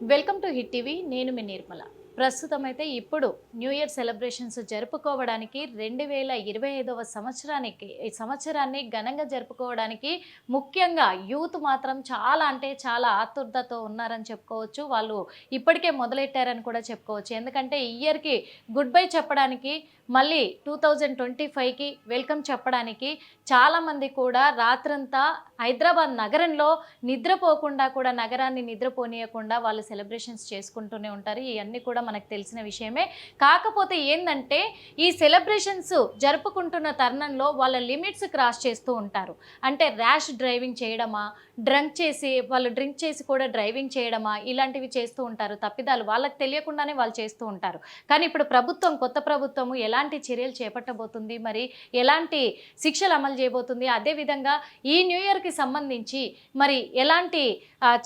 Welcome to hit TV. నేను మీ నిర్మల. ప్రస్తుతం అయితే ఇప్పుడు న్యూ ఇయర్ సెలబ్రేషన్స్ జరుపుకోవడానికి 2025వ సంవత్సరాన్ని ఘనంగా జరుపుకోవడానికి ముఖ్యంగా యూత్ మాత్రం చాలా అంటే చాలా ఆతురతతో ఉన్నారని చెప్పుకోవచ్చు. వాళ్ళు ఇప్పటికే మొదలెట్టారని కూడా చెప్పుకోవచ్చు. ఎందుకంటే ఈ ఇయర్కి గుడ్ బై చెప్పడానికి, మళ్ళీ 2025కి వెల్కమ్ చెప్పడానికి చాలామంది కూడా రాత్రంతా హైదరాబాద్ నగరంలో నిద్రపోకుండా కూడా, నగరాన్ని నిద్రపోనీయకుండా వాళ్ళు సెలబ్రేషన్స్ చేసుకుంటూనే ఉంటారు. ఇవన్నీ కూడా మనకు తెలిసిన విషయమే. కాకపోతే ఏందంటే ఈ సెలబ్రేషన్స్ జరుపుకుంటున్న తరుణంలో వాళ్ళ లిమిట్స్ క్రాస్ చేస్తూ ఉంటారు. అంటే ర్యాష్ డ్రైవింగ్ చేయడమా, డ్రింక్ చేసి కూడా డ్రైవింగ్ చేయడమా, ఇలాంటివి చేస్తూ ఉంటారు. తప్పిదాలు వాళ్ళకి తెలియకుండానే వాళ్ళు చేస్తూ ఉంటారు. కానీ ఇప్పుడు కొత్త ప్రభుత్వము ఎలాంటి చర్యలు చేపట్టబోతుంది, మరి ఎలాంటి శిక్షలు అమలు చేయబోతుంది, అదేవిధంగా ఈ న్యూ ఇయర్కి సంబంధించి మరి ఎలాంటి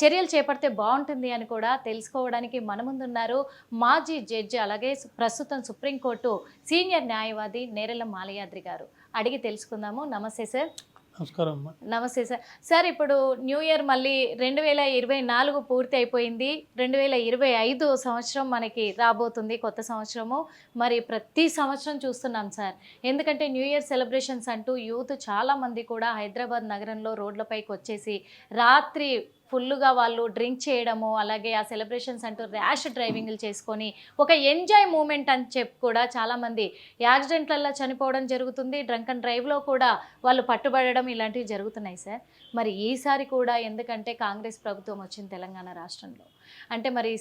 చర్యలు చేపడితే బాగుంటుంది అని కూడా తెలుసుకోవడానికి మన ముందున్నారు మాజీ జడ్జి, అలాగే ప్రస్తుతం సుప్రీంకోర్టు సీనియర్ న్యాయవాది నేరెల మాలయాద్రి గారు. అడిగి తెలుసుకుందాము. నమస్తే సార్. నమస్కారం. నమస్తే సార్. సార్, ఇప్పుడు న్యూ ఇయర్ మళ్ళీ 2024 పూర్తి అయిపోయింది. 2025 సంవత్సరం మనకి రాబోతుంది, కొత్త సంవత్సరము. మరి ప్రతి సంవత్సరం చూస్తున్నాం సార్. ఎందుకంటే న్యూ ఇయర్ సెలబ్రేషన్స్ అంటూ యూత్ చాలామంది కూడా హైదరాబాద్ నగరంలో రోడ్లపైకి వచ్చేసి రాత్రి ఫుల్గా వాళ్ళు డ్రింక్ చేయడము, అలాగే ఆ సెలబ్రేషన్స్ అంటూ ర్యాష్ డ్రైవింగ్లు చేసుకొని ఒక ఎంజాయ్ మూమెంట్ అని చెప్పి కూడా చాలామంది యాక్సిడెంట్లలో చనిపోవడం జరుగుతుంది. డ్రంక్ అండ్ డ్రైవ్లో కూడా వాళ్ళు పట్టుబడడం ఇలాంటివి జరుగుతున్నాయి సార్. మరి ఈసారి కూడా ఎందుకంటే కాంగ్రెస్ ప్రభుత్వం వచ్చింది తెలంగాణ రాష్ట్రంలో, అంటే మరి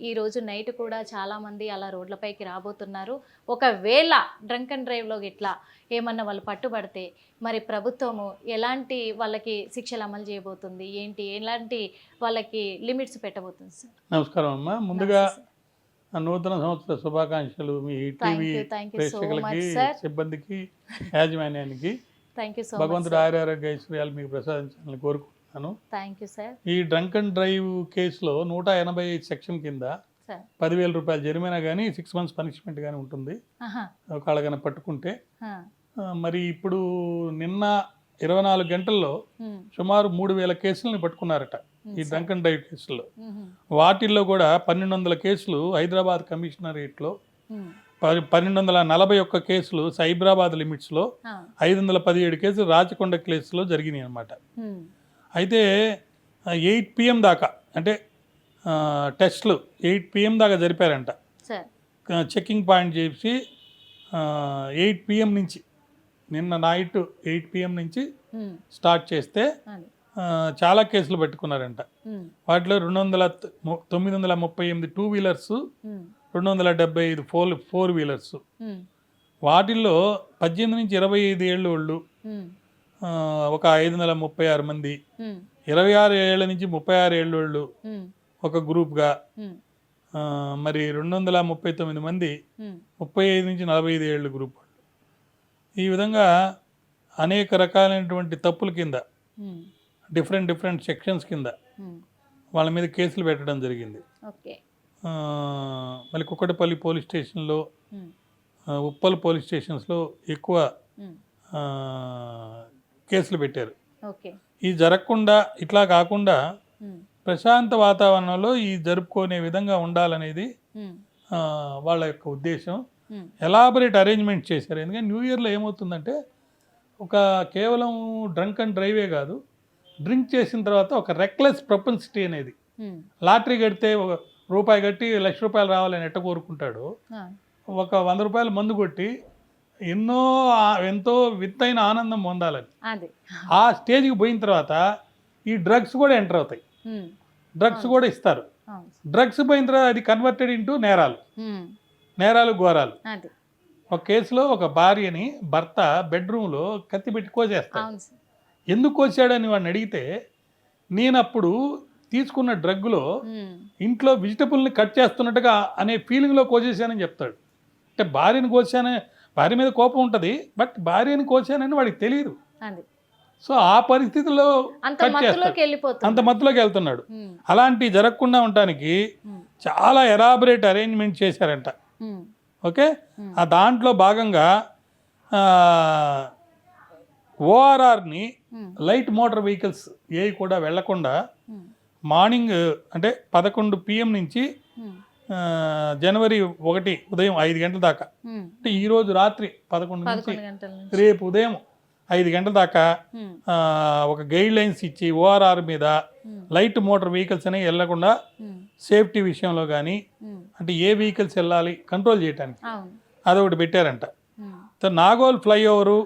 ఈరోజు నైట్ కూడా చాలామంది అలా రోడ్లపైకి రాబోతున్నారు. ఒకవేళ డ్రంక్ అండ్ డ్రైవ్లో ఇట్లా ఏమన్నా వాళ్ళు పట్టుబడితే మరి ప్రభుత్వము ఎలాంటి వాళ్ళకి శిక్షలు అమలు చేయబోతుంది, ఎలాంటి వాళ్ళకి లిమిట్స్ పెట్టబోతుంది సార్? నమస్కారం అమ్మా. ముందుగా నూతన సంవత్సర శుభాకాంక్షలు మీ టీవీ ప్రేక్షకులకి, సిబ్బందికి, యాజమాన్యానికి. భగవంతుడు ఆరోగ్య ఐశ్వర్యాలు మీకు ప్రసాదించాలని కోరుకుంటున్నాను. ఈ డ్రంక్ అండ్ డ్రైవ్ కేసులో 185 సెక్షన్ కింద 10,000 రూపాయలు జరిమానా కానీ 6 months పనిష్మెంట్ కానీ ఉంటుంది ఒకవేళ కానీ పట్టుకుంటే. మరి ఇప్పుడు నిన్న 24 గంటల్లో సుమారు 3,000 కేసులని పట్టుకున్నారట ఈ డ్రంక్ అండ్ డ్రైవ్ కేసుల్లో. వాటిల్లో కూడా 1,200 కేసులు హైదరాబాద్ కమిషనరేట్లో, 1,241 కేసులు సైబరాబాద్ లిమిట్స్లో, 517 కేసులు రాచకొండ కేసులో జరిగినాయి అన్నమాట. అయితే 8 PM దాకా, అంటే టెస్ట్లు 8 PM దాకా జరిపారంట. చెక్కింగ్ పాయింట్ చేసి 8 PM నుంచి, నిన్న నైట్ 8 PM నుంచి స్టార్ట్ చేస్తే చాలా కేసులు పెట్టుకున్నారంట. వాటిలో 938 టూ వీలర్స్, 275 ఫోర్ వీలర్స్. వాటిల్లో 18 నుంచి 25 ఏళ్ళు వాళ్ళు ఒక 536 మంది, 26 ఏళ్ళ నుంచి 36 ఏళ్ళు వాళ్ళు ఒక గ్రూప్గా, మరి 239 మంది 35 నుంచి 45 ఏళ్ళు గ్రూప్ వాళ్ళు. ఈ విధంగా అనేక రకాలైనటువంటి తప్పుల కింద, డిఫరెంట్ సెక్షన్స్ కింద వాళ్ళ మీద కేసులు పెట్టడం జరిగింది. మళ్ళీ కుక్కటపల్లి పోలీస్ స్టేషన్లో, ఉప్పల్ పోలీస్ స్టేషన్స్లో ఎక్కువ కేసులు పెట్టారు. ఇది జరగకుండా, ఇట్లా కాకుండా ప్రశాంత వాతావరణంలో ఈ జరుపుకునే విధంగా ఉండాలనేది వాళ్ళ యొక్క ఉద్దేశం. ఎలాబరేట్ అరేంజ్మెంట్ చేశారు. ఎందుకంటే న్యూ ఇయర్లో ఏమవుతుందంటే కేవలం డ్రంక్ అండ్ డ్రైవే కాదు, డ్రింక్ చేసిన తర్వాత ఒక రెక్లెస్ ప్రొపెన్సిటీ అనేది, లాటరీ కడితే రూపాయి కట్టి ₹1,00,000 రావాలని ఎట్ట కోరుకుంటాడు, ఒక 100 రూపాయలు మందు కొట్టి ఎంతో విత్తైన ఆనందం పొందాలని ఆ స్టేజ్కి పోయిన తర్వాత ఈ డ్రగ్స్ కూడా ఎంటర్ అవుతాయి, డ్రగ్స్ కూడా ఇస్తారు. డ్రగ్స్ పోయిన తర్వాత అది కన్వర్టెడ్ ఇంటూ నేరాలు ఘోరాలు. ఒక కేసులో ఒక భార్యని భర్త బెడ్రూమ్లో కత్తి పెట్టి కోసేస్తాడు. ఎందుకు కోసాడని వాడిని అడిగితే, నేనప్పుడు తీసుకున్న డ్రగ్లో ఇంట్లో వెజిటబుల్ని కట్ చేస్తున్నట్టుగా అనే ఫీలింగ్లో కోసేసానని చెప్తాడు. అంటే భార్యని కోసానని, భార్య మీద కోపం ఉంటుంది, బట్ భార్యని కోసానని వాడికి తెలియదు. సో ఆ పరిస్థితుల్లో అంత మత్తులోకి వెళ్తున్నాడు. అలాంటి జరగకుండా ఉండటానికి చాలా ఎలాబరేట్ అరేంజ్మెంట్ చేశారంట. ఓకే, ఆ దాంట్లో భాగంగా ఓఆర్ఆర్ని, లైట్ మోటార్ వెహికల్స్ ఏవి కూడా వెళ్లకుండా మార్నింగ్ అంటే 11 PM నుంచి జనవరి 1 ఉదయం 5 గంటల దాకా, అంటే ఈరోజు రాత్రి 11 నుంచి 11 గంటల నుంచి రేపు ఉదయం 5 గంటల దాకా ఒక గైడ్ లైన్స్ ఇచ్చి ఓఆర్ఆర్ మీద లైట్ మోటార్ వెహికల్స్ అనేవి వెళ్ళకుండా సేఫ్టీ విషయంలో కానీ అంటే ఏ వెహికల్స్ వెళ్ళాలి కంట్రోల్ చేయడానికి అవును అదొకటి పెట్టారంట. Nagole flyover,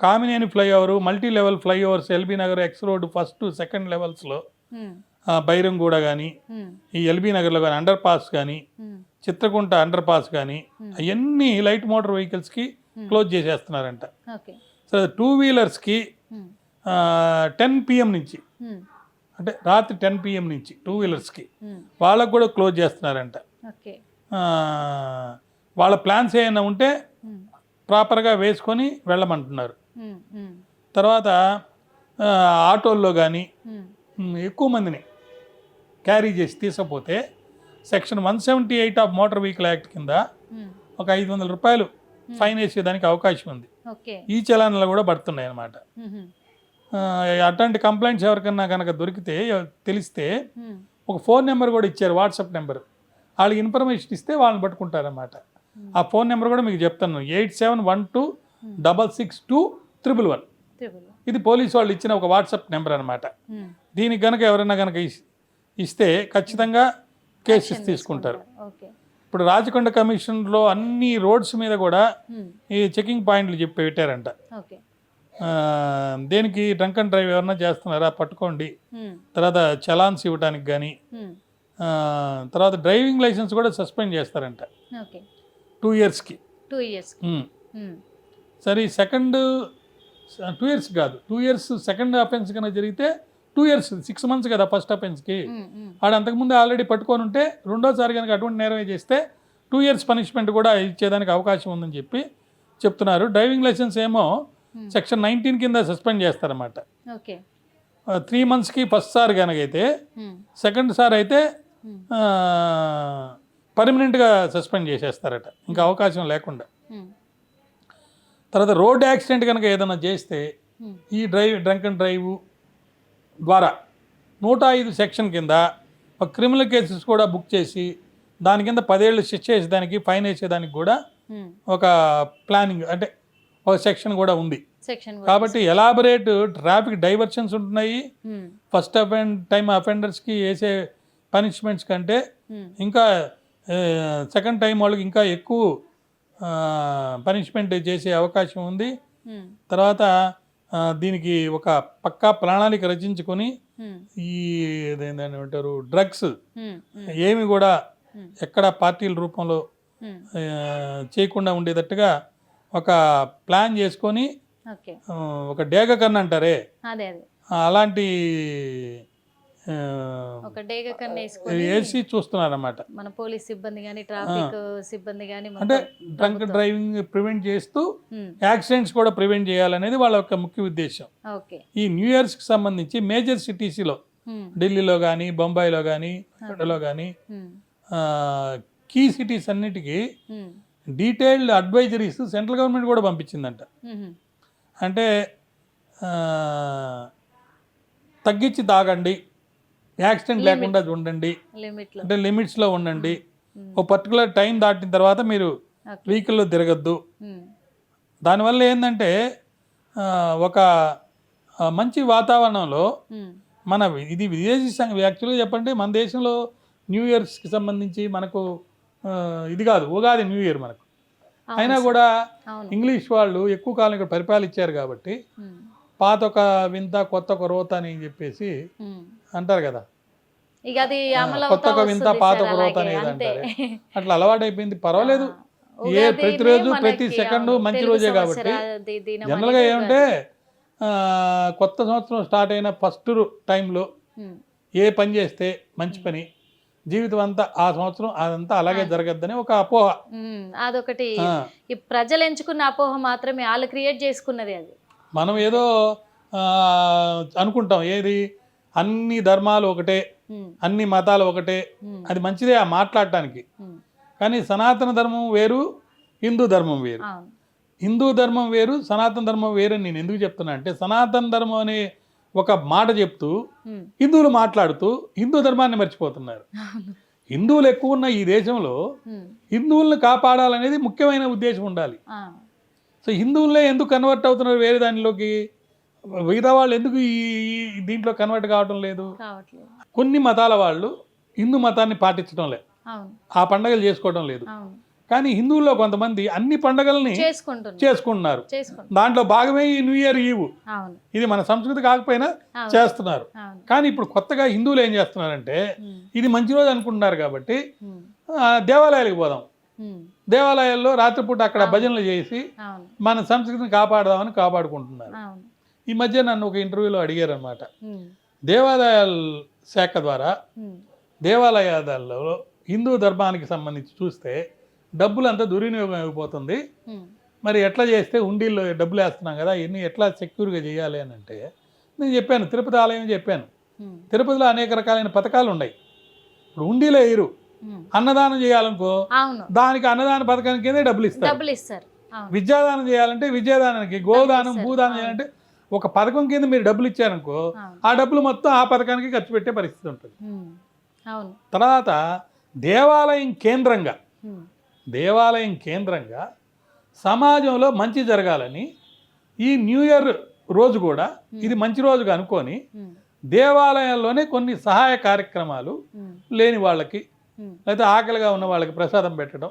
Kamineni flyover, multi level flyovers, LB Nagar, X road first second లెవెల్స్లో, బైరంగూడ కానీ ఈ ఎల్బీ నగర్లో కానీ అండర్ పాస్ కానీ, చిత్రకుంట అండర్ పాస్ కానీ అవన్నీ లైట్ మోటార్ వెహికల్స్కి క్లోజ్ చేసేస్తున్నారంట. ఓకే సో 2 వీలర్స్కి 10 PM నుంచి అంటే రాత్రి 10 PM నుంచి 2 వీలర్స్కి వాళ్ళకు కూడా క్లోజ్ చేస్తున్నారంట. ఓకే వాళ్ళ ప్లాన్స్ ఏమైనా ఉంటే ప్రాపర్గా వేసుకొని వెళ్ళమంటున్నారు. తర్వాత ఆటోల్లో కానీ ఎక్కువ మందిని క్యారీ చేసి తీసుకపోతే section 178 of motor vehicle act కింద ఒక 500 రూపాయలు ఫైన్ వేసేదానికి అవకాశం ఉంది. ఓకే ఈ చలానాలు కూడా పడుతున్నాయి అన్నమాట. అట్లాంటి కంప్లైంట్స్ ఎవరికన్నా కనుక దొరికితే తెలిస్తే ఒక ఫోన్ నెంబర్ కూడా ఇచ్చారు, వాట్సాప్ నెంబర్. వాళ్ళకి ఇన్ఫర్మేషన్ ఇస్తే వాళ్ళని పట్టుకుంటారన్నమాట. ఆ ఫోన్ నెంబర్ కూడా మీకు చెప్తాను, 8712662111. ఇది పోలీసు వాళ్ళు ఇచ్చిన ఒక వాట్సాప్ నెంబర్ అనమాట. దీనికి కనుక ఎవరైనా కనుక ఇస్తే ఖచ్చితంగా కేసెస్ తీసుకుంటారు. ఇప్పుడు రాచకొండ కమిషన్లో అన్ని రోడ్స్ మీద కూడా ఈ చెకింగ్ పాయింట్లు చెప్పి పెట్టారంట. దేనికి డ్రంక్ అండ్ డ్రైవ్ ఎవరన్నా చేస్తున్నారా పట్టుకోండి, తర్వాత చలాన్స్ ఇవ్వడానికి కానీ, తర్వాత డ్రైవింగ్ లైసెన్స్ కూడా సస్పెండ్ చేస్తారంట 2 ఇయర్స్కి. సరే సెకండ్ 2 ఇయర్స్ కాదు, 2 ఇయర్స్ సెకండ్ అఫెన్స్ కన్నా జరిగితే 2 ఇయర్స్ 6 months కదా ఫస్ట్ అఫెన్స్కి. ఆడ అంతకుముందు ఆల్రెడీ పట్టుకొని ఉంటే రెండోసారి కనుక అటువంటి నేరం చేస్తే 2 years పనిష్మెంట్ కూడా ఇచ్చేదానికి అవకాశం ఉందని చెప్తున్నారు. డ్రైవింగ్ లైసెన్స్ ఏమో సెక్షన్ 19 కింద సస్పెండ్ చేస్తారన్నమాట. 3 monthsకి ఫస్ట్ సారి కనుకైతే, సెకండ్ సారి అయితే పర్మనెంట్గా సస్పెండ్ చేసేస్తారట, ఇంకా అవకాశం లేకుండా. తర్వాత రోడ్ యాక్సిడెంట్ కనుక ఏదైనా చేస్తే ఈ డ్రంక్ అండ్ డ్రైవ్ ద్వారా 105 సెక్షన్ కింద ఒక క్రిమినల్ కేసెస్ కూడా బుక్ చేసి దాని కింద 10 ఏళ్ళు శిక్ష వేసేదానికి, ఫైన్ వేసేదానికి కూడా ఒక ప్లానింగ్ అంటే ఒక సెక్షన్ కూడా ఉంది. కాబట్టి ఎలాబరేట్ ట్రాఫిక్ డైవర్షన్స్ ఉంటున్నాయి. ఫస్ట్ టైం అఫెండర్స్కి వేసే పనిష్మెంట్స్ కంటే ఇంకా సెకండ్ టైం వాళ్ళకి ఇంకా ఎక్కువ పనిష్మెంట్ చేసే అవకాశం ఉంది. తర్వాత దీనికి ఒక పక్కా ప్రణాళిక రచించుకొని ఈ ఏమంటారు డ్రగ్స్ ఏమి కూడా ఎక్కడ పార్టీల రూపంలో చేయకుండా ఉండేటట్టుగా ఒక ప్లాన్ చేసుకొని ఒక డేగ కన్ను అంటారే అలాంటి వేసి చూస్తున్నారన్నమాట. మన పోలీస్ సిబ్బంది కానీ ట్రాఫిక్ సిబ్బంది కానీ అంటే డ్రంక్ డ్రైవింగ్ ప్రివెంట్ చేస్తూ యాక్సిడెంట్స్ కూడా ప్రివెంట్ చేయాలనేది వాళ్ళ యొక్క ముఖ్య ఉద్దేశం. ఈ న్యూ ఇయర్స్కి సంబంధించి మేజర్ సిటీస్లో ఢిల్లీలో కానీ, బొంబాయిలో కానీ, లో కానీ కీ సిటీస్ అన్నిటికీ డీటెయిల్డ్ అడ్వైజరీస్ సెంట్రల్ గవర్నమెంట్ కూడా పంపించిందంట. అంటే తగ్గించి తాగండి, యాక్సిడెంట్ లేకుండా ఉండండి, అంటే లిమిట్స్లో ఉండండి, ఒక పర్టికులర్ టైం దాటిన తర్వాత మీరు వెహికల్లో తిరగద్దు. దానివల్ల ఏంటంటే ఒక మంచి వాతావరణంలో మన ఇది విదేశీ యాక్చువల్గా చెప్పండి, మన దేశంలో న్యూ ఇయర్స్కి సంబంధించి మనకు ఇది కాదు, ఉగాది న్యూ ఇయర్ మనకు. అయినా కూడా ఇంగ్లీష్ వాళ్ళు ఎక్కువ కాలం ఇక్కడ పరిపాలించారు కాబట్టి పాత ఒక వింత కొత్త ఒక రోత అని చెప్పేసి అంటారు కదా, కొత్త ఒక వింత పాత ఒక రోత అనేది అంటారు. అట్లా అలవాటైపోయింది. పర్వాలేదు, ప్రతిరోజు ప్రతి సెకండ్ మంచి రోజే కాబట్టి జనరల్గా ఏమంటే కొత్త సంవత్సరం స్టార్ట్ అయిన ఫస్ట్ టైంలో ఏ పని చేస్తే మంచి పని, జీవితం అంతా ఆ సంవత్సరం అదంతా అలాగే జరగద్దని ఒక అపోహ. అదొకటి ప్రజలు ఎంచుకున్న అపోహ మాత్రమే, వాళ్ళు క్రియేట్ చేసుకున్నది. అది మనం ఏదో అనుకుంటాం, ఏది అన్ని ధర్మాలు ఒకటే, అన్ని మతాలు ఒకటే, అది మంచిదే ఆ మాట్లాడటానికి. కానీ సనాతన ధర్మం వేరు, హిందూ ధర్మం వేరు. హిందూ ధర్మం వేరు, సనాతన ధర్మం వేరు అని నేను ఎందుకు చెప్తున్నా అంటే, సనాతన ధర్మం అనే ఒక మాట చెప్తూ హిందువులు మాట్లాడుతూ హిందూ ధర్మాన్ని మర్చిపోతున్నారు. హిందువులు ఎక్కువ ఉన్న ఈ దేశంలో హిందువులను కాపాడాలనేది ముఖ్యమైన ఉద్దేశం ఉండాలి. సో హిందువులే ఎందుకు కన్వర్ట్ అవుతున్నారు వేరే దానిలోకి? మిగతా వాళ్ళు ఎందుకు ఈ దీంట్లో కన్వర్ట్ కావటం లేదు? కొన్ని మతాల వాళ్ళు హిందూ మతాన్ని పాటించడం లేదు, ఆ పండగలు చేసుకోవడం లేదు. కానీ హిందువుల్లో కొంతమంది అన్ని పండగల్ని చేసుకుంటున్నారు. దాంట్లో భాగమే ఈ న్యూ ఇయర్ ఈవ్. ఇది మన సంస్కృతి కాకపోయినా చేస్తున్నారు. కానీ ఇప్పుడు కొత్తగా హిందువులు ఏం చేస్తున్నారంటే ఇది మంచి రోజు అనుకుంటున్నారు కాబట్టి దేవాలయాలకు పోదాం, దేవాలయాల్లో రాత్రిపూట అక్కడ భజనలు చేసి మన సంస్కృతిని కాపాడదామని కాపాడుకుంటున్నారు. ఈ మధ్య నన్ను ఒక ఇంటర్వ్యూలో అడిగారు అనమాట, దేవాలయాల శాఖ ద్వారా దేవాలయాలలో హిందూ ధర్మానికి సంబంధించి చూస్తే డబ్బులు అంతా దుర్వినియోగం అయిపోతుంది, మరి ఎట్లా చేస్తే హుండీల్లో డబ్బులు వేస్తున్నాం కదా, ఇవన్నీ ఎట్లా సెక్యూర్గా చేయాలి అని అంటే నేను చెప్పాను, తిరుపతి ఆలయం చెప్పాను. తిరుపతిలో అనేక రకాలైన పథకాలు ఉన్నాయి. ఇప్పుడు హుండీలో వేయరు, అన్నదానం చేయాలనుకో దానికి అన్నదాన పథకానికి కింద డబ్బులు ఇస్తారు. విద్యాదానం చేయాలంటే విద్యాదానానికి, గోదానం భూదానం చేయాలంటే ఒక పథకం కింద మీరు డబ్బులు ఇచ్చారనుకో ఆ డబ్బులు మొత్తం ఆ పథకానికి ఖర్చు పెట్టే పరిస్థితి ఉంటుంది. తర్వాత దేవాలయం కేంద్రంగా సమాజంలో మంచి జరగాలని ఈ న్యూ ఇయర్ రోజు కూడా ఇది మంచి రోజుగా అనుకొని దేవాలయంలోనే కొన్ని సహాయ కార్యక్రమాలు లేని వాళ్ళకి, లేకపోతే ఆకలిగా ఉన్న వాళ్ళకి ప్రసాదం పెట్టడం,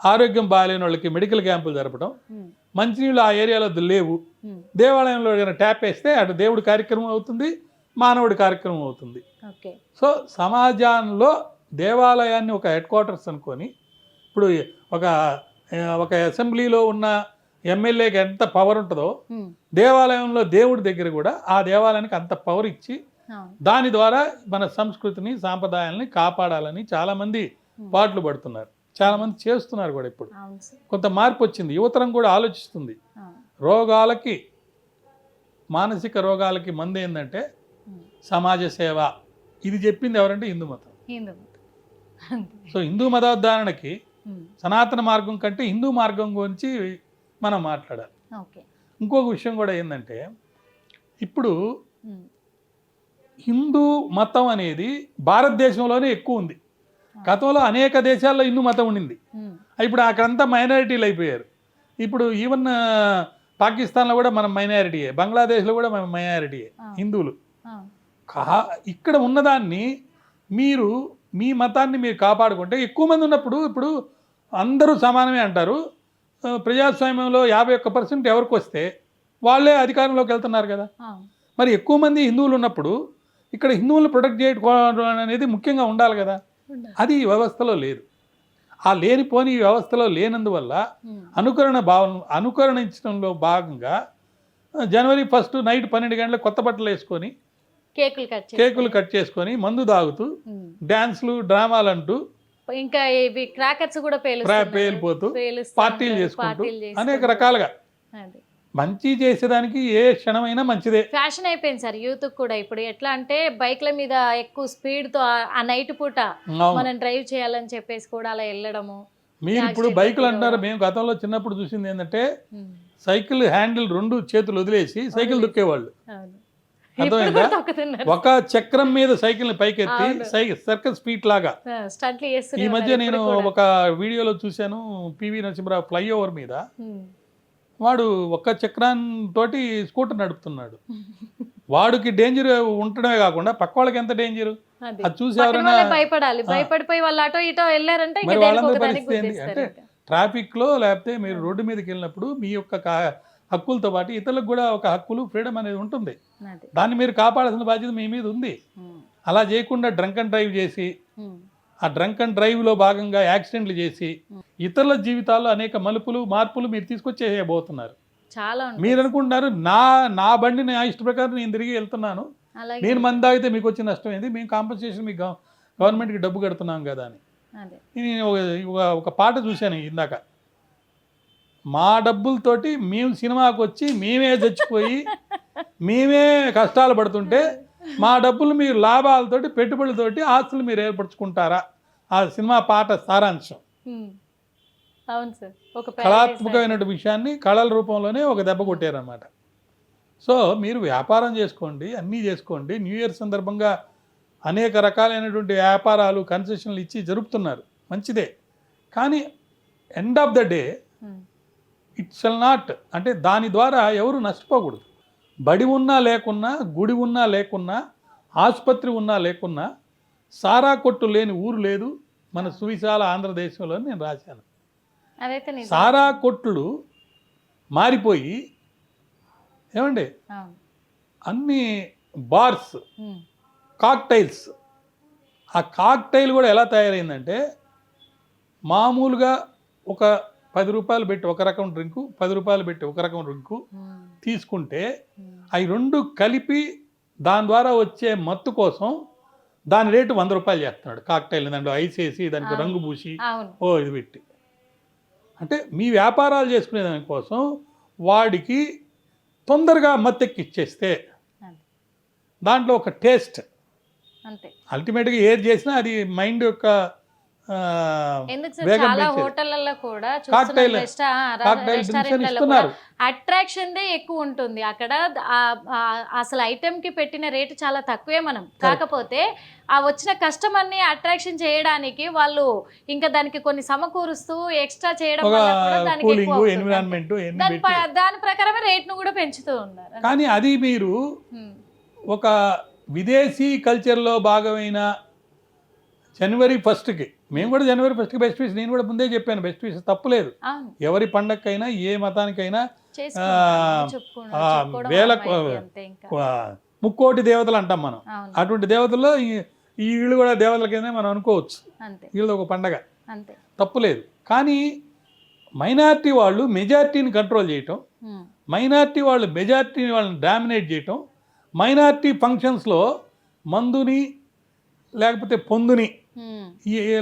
ఆరోగ్యం బాగాలేని వాళ్ళకి మెడికల్ క్యాంపులు జరపడం, మంచినీళ్ళు ఆ ఏరియాలో లేవు, దేవాలయంలో ట్యాప్ వేస్తే అటు దేవుడి కార్యక్రమం అవుతుంది, మానవుడి కార్యక్రమం అవుతుంది. సో సమాజంలో దేవాలయాన్ని ఒక హెడ్ క్వార్టర్స్ అనుకొని, ఇప్పుడు ఒక అసెంబ్లీలో ఉన్న ఎమ్మెల్యేకి ఎంత పవర్ ఉంటుందో దేవాలయంలో దేవుడి దగ్గర కూడా ఆ దేవాలయానికి అంత పవర్ ఇచ్చి దాని ద్వారా మన సంస్కృతిని సాంప్రదాయాలని కాపాడాలని చాలామంది పాటలు పడుతున్నారు, చాలామంది చేస్తున్నారు కూడా. ఇప్పుడు కొంత మార్పు వచ్చింది, యువతరం కూడా ఆలోచిస్తుంది. రోగాలకి, మానసిక రోగాలకి మందు ఏంటంటే సమాజ సేవ. ఇది చెప్పింది ఎవరంటే హిందూ మతం. సో హిందూ మతోద్ధారణకి సనాతన మార్గం కంటే హిందూ మార్గం గురించి మనం మాట్లాడాలి. ఇంకొక విషయం కూడా ఏంటంటే ఇప్పుడు హిందూ మతం అనేది భారతదేశంలోనే ఎక్కువ ఉంది. గతంలో అనేక దేశాల్లో హిందూ మతం ఉండింది, ఇప్పుడు అక్కడంతా మైనారిటీలు అయిపోయారు. ఇప్పుడు ఈవెన్ పాకిస్తాన్లో కూడా మనం మైనారిటీయే, బంగ్లాదేశ్లో కూడా మనం మైనారిటీయే హిందువులు. ఇక్కడ ఉన్నదాన్ని మీరు మీ మతాన్ని మీరు కాపాడుకుంటే ఎక్కువ మంది ఉన్నప్పుడు, ఇప్పుడు అందరూ సమానమే అంటారు, ప్రజాస్వామ్యంలో 51% ఎవరికి వస్తే వాళ్ళే అధికారంలోకి వెళ్తున్నారు కదా. మరి ఎక్కువ మంది హిందువులు ఉన్నప్పుడు ఇక్కడ హిందువులను ప్రొటెక్ట్ చేయడం అనేది ముఖ్యంగా ఉండాలి కదా. అది ఈ వ్యవస్థలో లేదు. ఆ లేనిపోని ఈ వ్యవస్థలో లేనందువల్ల అనుకరణించడంలో భాగంగా జనవరి 1 నైట్ 12 గంటలకు కొత్త బట్టలు వేసుకొని కేకులు కట్ చేసుకొని మందు తాగుతూ డాన్స్లు డ్రామాలు అంటూ ఇంకా ఇవి క్రాకర్స్ కూడా పేలిపోతూ పార్టీలు చేసుకుంటూ అనేక రకాలుగా మంచి చేసేదానికి ఏ క్షణమైనా మంచిదే. ఫ్యాషన్ అయిపోయింది సార్ యూత్ కూడా. ఇప్పుడు ఎట్లా అంటే బైక్ల మీద ఎక్కువ స్పీడ్ తో ఆ నైట్ పూట మనం డ్రైవ్ చేయాలని చెప్పేసి కూడా అలా వెళ్ళడము. మీరు ఇప్పుడు బైకులు అంటారు, మేము గతంలో చిన్నప్పుడు చూసింది ఏంటంటే సైకిల్ హ్యాండిల్ 2 చేతులు వదిలేసి సైకిల్ దొక్కేవాళ్ళు. అర్థమైందా? ఒక చక్రం మీద సైకిల్ పైకెత్తి సర్కస్ స్పీడ్ లాగా. ఈ మధ్య నేను ఒక వీడియోలో చూశాను, పివి నరసింహరావు ఫ్లైఓవర్ మీద వాడు ఒక్క చక్రంతో స్కూటర్ నడుపుతున్నాడు. వాడికి డేంజర్ ఉండడమే కాకుండా పక్క వాళ్ళకి ఎంత డేంజర్ అది చూసి ఎవరైనా భయపడిపోయి వాళ్ళు అటో ఇటో వెళ్ళారంటే మరి వాళ్ళందరి పరిస్థితి ఏంటి అంటే ట్రాఫిక్ లో లేకపోతే మీరు రోడ్డు మీదకి వెళ్ళినప్పుడు మీ యొక్క హక్కులతో పాటు ఇతరులకు కూడా ఒక హక్కులు ఫ్రీడమ్ అనేది ఉంటుంది, దాన్ని మీరు కాపాడాల్సిన బాధ్యత మీ మీద ఉంది. అలా చేయకుండా డ్రంక్ అండ్ డ్రైవ్ చేసి ఆ డ్రంక్ అండ్ డ్రైవ్లో భాగంగా యాక్సిడెంట్లు చేసి ఇతరుల జీవితాల్లో అనేక మలుపులు మార్పులు మీరు తీసుకొచ్చేయబోతున్నారు. మీరు అనుకుంటున్నారు నా బండి నా ఇష్ట ప్రకారం నేను తిరిగి వెళ్తున్నాను, నేను మంది తాగితే మీకు వచ్చే నష్టం ఏంది, మేము కాంపెన్సేషన్ మీకు గవర్నమెంట్కి డబ్బు కడుతున్నాం కదా అని. నేను ఒక పాట చూశాను ఇందాక, మా డబ్బులతోటి మేము సినిమాకి వచ్చి మేమే చచ్చిపోయి మేమే కష్టాలు పడుతుంటే మా డబ్బులు మీరు లాభాలతోటి పెట్టుబడులతోటి ఆస్తులు మీరు ఏర్పరచుకుంటారా? ఆ సినిమా పాట సారాంశం. అవును సార్, ఒక కళాత్మకమైన విషయాన్ని కళల రూపంలోనే ఒక దెబ్బ కొట్టారన్నమాట. సో మీరు వ్యాపారం చేసుకోండి, అన్నీ చేసుకోండి. న్యూ ఇయర్ సందర్భంగా అనేక రకాలైనటువంటి వ్యాపారాలు కన్సెషన్లు ఇచ్చి జరుపుతున్నారు, మంచిదే. కానీ end of the day it shall not, అంటే దాని ద్వారా ఎవరు నష్టపోకూడదు. బడి ఉన్నా లేకున్నా, గుడి ఉన్నా లేకున్నా, ఆసుపత్రి ఉన్నా లేకున్నా, సారా కొట్టు లేని ఊరు లేదు మన సువిశాల ఆంధ్రదేశంలో నేను రాశాను. అదైతే నిజం. సారా కొట్లు మారిపోయి ఏమండి అవును. అన్ని బార్స్, ఉమ్. కాక్టైల్స్. ఆ కాక్టైల్ కూడా ఎలా తయారైందంటే మామూలుగా ఒక 10 రూపాయలు పెట్టి ఒక రకం డ్రింకు, 10 రూపాయలు పెట్టి ఒక రకం డ్రింకు ఉమ్. తీసుకుంటే ఉమ్. అవి రెండు కలిపి దాని ద్వారా వచ్చే మత్తు కోసం దాని రేటు 100 రూపాయలు చేస్తున్నాడు. కాక్టైల్ దాంట్లో ఐస్ వేసి దానికి అవును. రంగు పూసి అవును. ఇది పెట్టి. అంటే మీ వ్యాపారాలు చేసుకునే దానికోసం వాడికి తొందరగా మత్తెక్కిచ్చేస్తే అంతే. దాంట్లో ఒక టేస్ట్, అంతే. అల్టిమేట్గా ఏది చేసినా అది మైండ్ యొక్క ఎందుకు సార్ వేగం చాలా పెంచేది. హోటళ్లలో కూడా కాక్టైల్ రెస్టారెంట్లలో ఇస్తున్నారు. అట్రాక్షన్ ఎక్కువ ఉంటుంది అక్కడ. అసలు ఐటెం కి పెట్టిన రేటు చాలా తక్కువే మనం. కాకపోతే ఆ వచ్చిన కస్టమర్ ని అట్రాక్షన్ చేయడానికి వాళ్ళు ఇంకా దానికి కొన్ని సమకూరుస్తూ ఎక్స్ట్రా చేయడం ఒక వల్ల కూడా దానికి కూలింగ్, ఎక్కువ అవుతుంది. ఎన్విరాన్మెంట్ దాని ప్రకారమే రేట్ ను కూడా పెంచుతూ ఉన్నారు. కానీ అది మీరు ఒక విదేశీ కల్చర్లో భాగమైన జనవరి 1కి, మేము కూడా జనవరి 1కి బెస్ట్ విష్, నేను కూడా ముందే చెప్పాను బెస్ట్ విష్ తప్పులేదు. అవును. ఎవరి పండగకైనా ఏ మతానికైనా చెప్పుకోవడం వేల అంతే ఇంకా. ముక్కోటి దేవతలు అంటాం మనం. అవును. అటువంటి దేవతల్లో ఈ వీళ్ళు కూడా దేవతల కింద మనం అనుకోవచ్చు. అంతే. వీళ్ళది ఒక పండగ, అంతే. తప్పులేదు. కానీ మైనారిటీ వాళ్ళు మెజారిటీని కంట్రోల్ చేయటం, మైనారిటీ వాళ్ళు మెజారిటీ వాళ్ళని డామినేట్ చేయటం, మైనారిటీ ఫంక్షన్స్లో మందుని లేకపోతే పొందుని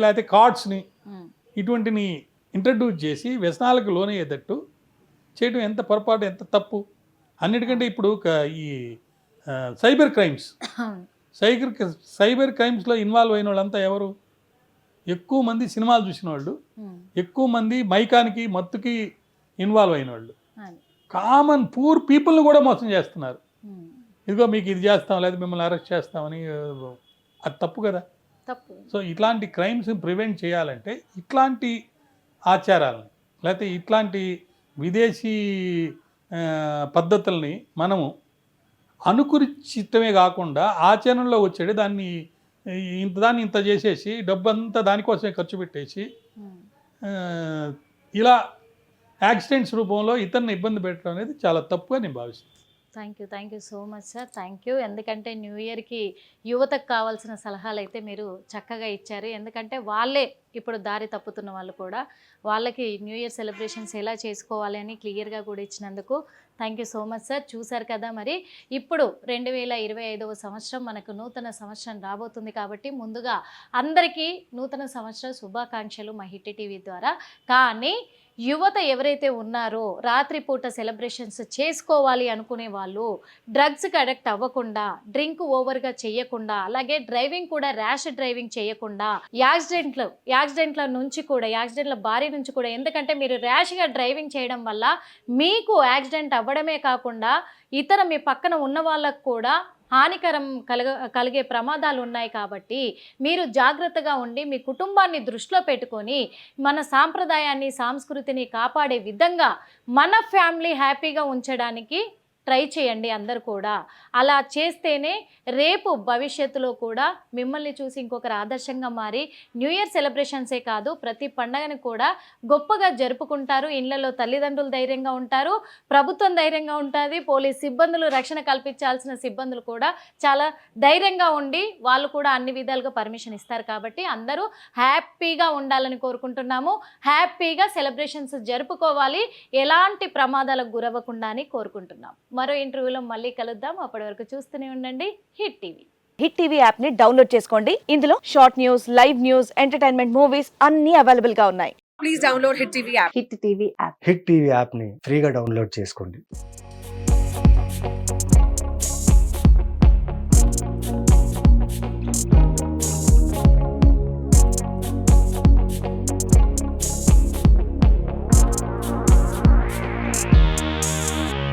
లేకపోతే కార్డ్స్ని ఇటువంటిని ఇంట్రడ్యూస్ చేసి వ్యసనాలకు లోనయ్యేటట్టు చేయడం ఎంత పొరపాటు, ఎంత తప్పు. అన్నిటికంటే ఇప్పుడు ఈ సైబర్ క్రైమ్స్, సైబర్ క్రైమ్స్లో ఇన్వాల్వ్ అయిన వాళ్ళంతా ఎవరు? ఎక్కువ మంది సినిమాలు చూసిన వాళ్ళు, ఎక్కువ మంది మైకానికి మత్తుకి ఇన్వాల్వ్ అయిన వాళ్ళు, కామన్ పూర్ పీపుల్ని కూడా మోసం చేస్తున్నారు. ఇదిగో మీకు ఇది చేస్తాం లేదా మిమ్మల్ని అరెస్ట్ చేస్తామని. అది తప్పు కదా. తప్పు. సో ఇట్లాంటి క్రైమ్స్ ప్రివెంట్ చేయాలంటే ఇట్లాంటి ఆచారాలని లేకపోతే ఇట్లాంటి విదేశీ పద్ధతుల్ని మనము అనుకరించడమే కాకుండా ఆచరణలో వచ్చేది దాన్ని ఇంత చేసేసి డబ్బంతా దానికోసమే ఖర్చు పెట్టేసి ఇలా యాక్సిడెంట్స్ రూపంలో ఇతరుని ఇబ్బంది పెట్టడం అనేది చాలా తప్పుగా నేను భావిస్తున్నాను. Thank you so much sir. Thank you. ఎందుకంటే న్యూ ఇయర్కి యువతకు కావాల్సిన సలహాలు అయితే మీరు చక్కగా ఇచ్చారు. ఎందుకంటే వాళ్ళే ఇప్పుడు దారి తప్పుతున్న వాళ్ళు కూడా, వాళ్ళకి న్యూ ఇయర్ సెలబ్రేషన్స్ ఎలా చేసుకోవాలి అని క్లియర్గా కూడా ఇచ్చినందుకు thank you so much sir. చూశారు కదా, మరి ఇప్పుడు 2025వ సంవత్సరం మనకు నూతన సంవత్సరం రాబోతుంది కాబట్టి ముందుగా అందరికీ నూతన సంవత్సర శుభాకాంక్షలు మా హిట్ టీవీ ద్వారా. కానీ యువత ఎవరైతే ఉన్నారో రాత్రిపూట సెలబ్రేషన్స్ చేసుకోవాలి అనుకునే వాళ్ళు డ్రగ్స్కి అడిక్ట్ అవ్వకుండా, డ్రింక్ ఓవర్గా చేయకుండా, అలాగే డ్రైవింగ్ కూడా ర్యాష్ డ్రైవింగ్ చేయకుండా, యాక్సిడెంట్ల నుంచి కూడా, యాక్సిడెంట్ల బారి నుంచి కూడా, ఎందుకంటే మీరు ర్యాష్గా డ్రైవింగ్ చేయడం వల్ల మీకు యాక్సిడెంట్ అవ్వడమే కాకుండా ఇతర మీ పక్కన ఉన్న వాళ్ళకు కూడా హానికరం కలిగే ప్రమాదాలు ఉన్నాయి. కాబట్టి మీరు జాగ్రత్తగా ఉండి మీ కుటుంబాన్ని దృష్టిలో పెట్టుకొని మన సాంప్రదాయాన్ని, సంస్కృతిని కాపాడే విధంగా మన ఫ్యామిలీ హ్యాపీగా ఉంచడానికి ట్రై చేయండి అందరు కూడా. అలా చేస్తేనే రేపు భవిష్యత్తులో కూడా మిమ్మల్ని చూసి ఇంకొకరు ఆదర్శంగా మారి న్యూ ఇయర్ సెలబ్రేషన్సే కాదు ప్రతి పండగని కూడా గొప్పగా జరుపుకుంటారు. ఇళ్లలో తల్లిదండ్రులు ధైర్యంగా ఉంటారు, ప్రభుత్వం ధైర్యంగా ఉంటుంది, పోలీస్ సిబ్బందులు, రక్షణ కల్పించాల్సిన సిబ్బందులు కూడా చాలా ధైర్యంగా ఉండి వాళ్ళు కూడా అన్ని విధాలుగా పర్మిషన్ ఇస్తారు. కాబట్టి అందరూ హ్యాపీగా ఉండాలని కోరుకుంటున్నాము. హ్యాపీగా సెలబ్రేషన్స్ జరుపుకోవాలి, ఎలాంటి ప్రమాదాలకు గురవ్వకుండా అని కోరుకుంటున్నాం. మరో ఇంటర్వ్యూలో మళ్ళీ కలుద్దాం. అప్పటి వరకు చూస్తూనే ఉండండి hit TV. Hit TV app ని డౌన్లోడ్ చేసుకోండి. ఇందులో short news, live news, entertainment movies అన్ని అవైలబుల్ గా ఉన్నాయి. Please download Hit TV app. Hit TV app. Hit TV యాప్ని ఫ్రీగా డౌన్లోడ్ చేసుకోండి.